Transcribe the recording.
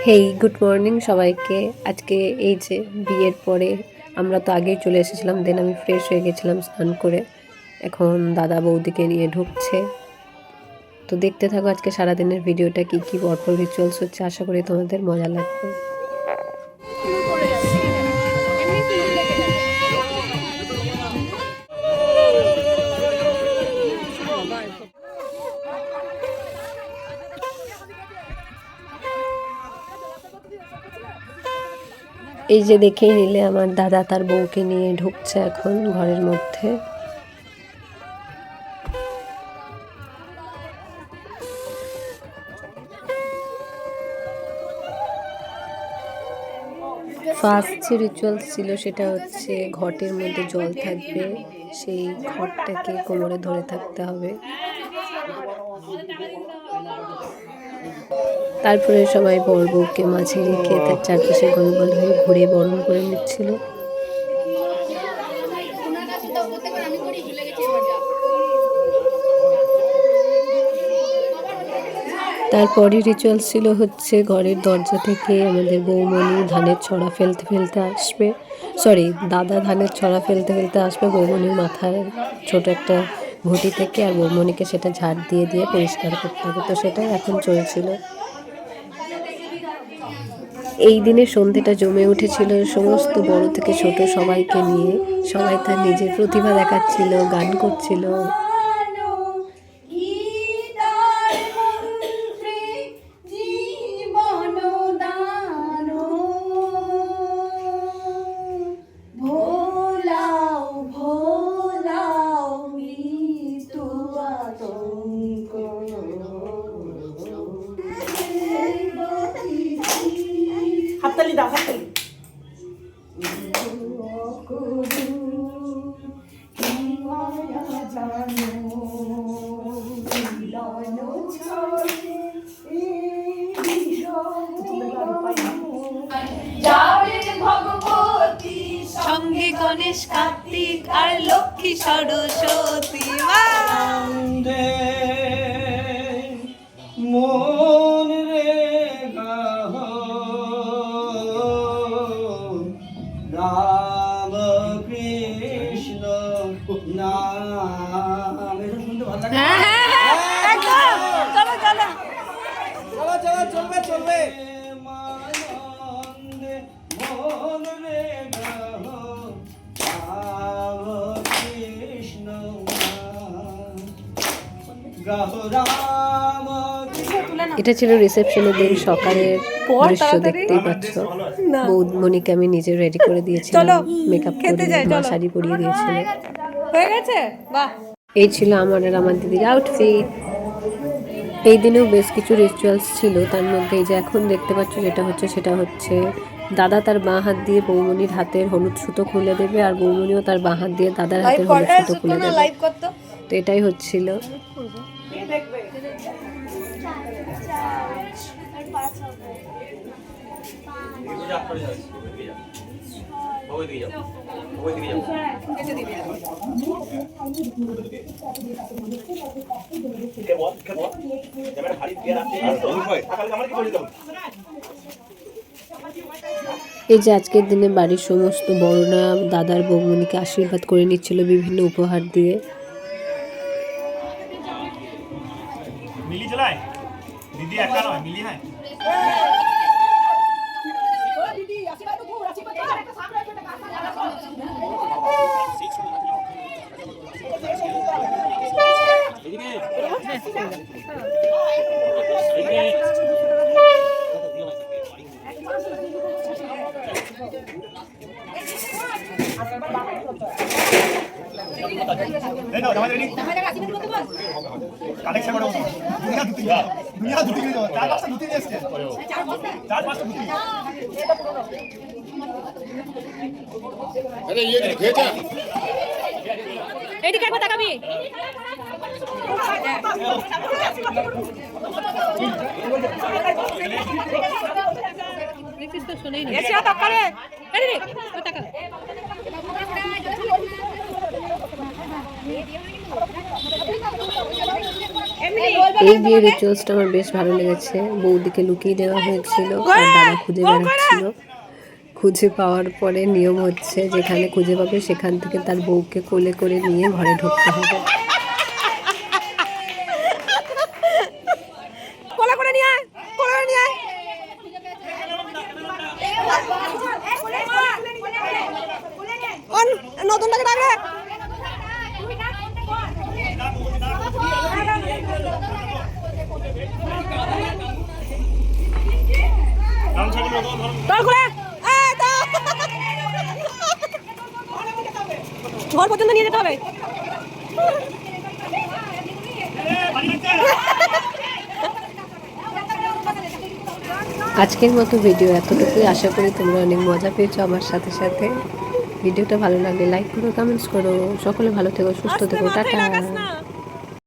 Hey good morning সবাইকে। আজকে এই যে বিয়ের পরে আমরা তো আগেই চলে এসেছিলাম, দেন আমি ফ্রেশ হয়ে গেছিলাম স্নান করে। এখন দাদা বৌদিকে নিয়ে ঢুকছে। তো দেখতে থাকো আজকে সারাদিনের ভিডিওটা, কি কি পরপর রিচুয়ালস হচ্ছে। আশা করি তোমাদের মজা লাগবে। এই যে দেখেই নিলে আমার দাদা তার বউকে নিয়ে ঢুকছে এখন ঘরের মধ্যে। ফার্স্ট যে রিচুয়ালস ছিল সেটা হচ্ছে ঘটের মধ্যে জল থাকবে, সেই ঘটটাকে কোমরে ধরে থাকতে হবে। তারপরে সবাই বর বউকে মাঝে রেখে তার চারপাশে গোল গোল হয়ে ঘুরে বরণ করে নিচ্ছিল। তারপরই রিচুয়ালস ছিল হচ্ছে ঘরের দরজা থেকে আমাদের বৌমণি ধানের ছড়া ফেলতে ফেলতে আসবে, দাদা ধানের ছড়া ফেলতে ফেলতে আসবে বৌমণির মাথায় ছোট একটা ঘটি থেকে, আর বৌমণিকে সেটা ঝাড় দিয়ে দিয়ে পরিষ্কার করতে হবে। তো সেটাই এখন চলছিল। এই দিনের সন্ধেটা জমে উঠেছিল সমস্ত বড় থেকে ছোট সবাইকে নিয়ে। সবাই তার নিজের প্রতিভা দেখাচ্ছিল, গান করছিল। হাততালি দাও, হাততালি। সঙ্গে গণেশ, কার্তিক আর লক্ষ্মী সরস্বতী। মন রে গাহ রাম কৃষ্ণ নাম। এটা শুনতে ভালো লাগে। চলো চলবে চলবে। মন রে গাহ রাম কৃষ্ণ গাহ রাম। এটা ছিল রিসেপশনের দিন সকালের দৃশ্য, দেখতেই পাচ্ছ। বৌমণিকে আমি নিজে রেডি করে দিয়েছিলাম, মেকআপ করে মা শাড়ি পরিয়ে দিয়েছিল। হয়ে গেছে, বাহ। এই ছিল আমার আর আমার দিদির আউটফিট। এই দিনেও বেশ কিছু রিচুয়ালস ছিল, তার মধ্যে এই যে এখন দেখতে পাচ্ছ সেটা হচ্ছে দাদা তার বাঁ হাত দিয়ে বৌমণির হাতের হলুদ সুতো খুলে দেবে, আর বৌমণিও তার বাঁ হাত দিয়ে দাদার হাতের হলুদ সুতো খুলে দেবে। তো এটাই হচ্ছিল। এই যে আজকের দিনে বাড়ির সমস্ত বড়রা দাদার বৌমণিকে আশীর্বাদ করে নিচ্ছিল বিভিন্ন উপহার দিয়ে। মিলি চলায় দিদি একা নয়, মিলি হয়। কালেকশন করো, দুনিয়া দুটি নিয়ে যাও, চার পাঁচটা দুটি নিয়ে এসছে, চার পাঁচটা দুটি। আরে ये भेजा এদিকে একবার তাকাবি। দেখছিস তো, শুনেই না। এসে তাকারে, এই রে তাকা। এই বিয়ের রিচুয়ালসটা আমার বেশ ভালো লেগেছে। বৌদিকে লুকিয়ে দেওয়া হয়েছিল আর দাদা খুঁজে বেড়াচ্ছিল। খুঁজে পাওয়ার পরে নিয়ম হচ্ছে যেখানে খুঁজে পাবে সেখান থেকে তার বউকে কোলে করে নিয়ে ঘরে ঢুকতে হবে। কোলে করে নিয়ে আয়, কোলে করে নিয়ে আয়। নতুনটাকে ডাকলে তোর খুলে ঘর পর্যন্ত নিয়ে যেতে হবে। আজকের মতো ভিডিও এতটুকুই। আশা করি তোমরা অনেক মজা পেয়েছো আমার সাথে সাথে। ভিডিওটা ভালো লাগলে লাইক করো, কমেন্টস করো। সকলে ভালো থেকো, সুস্থ থেকো, টাটা।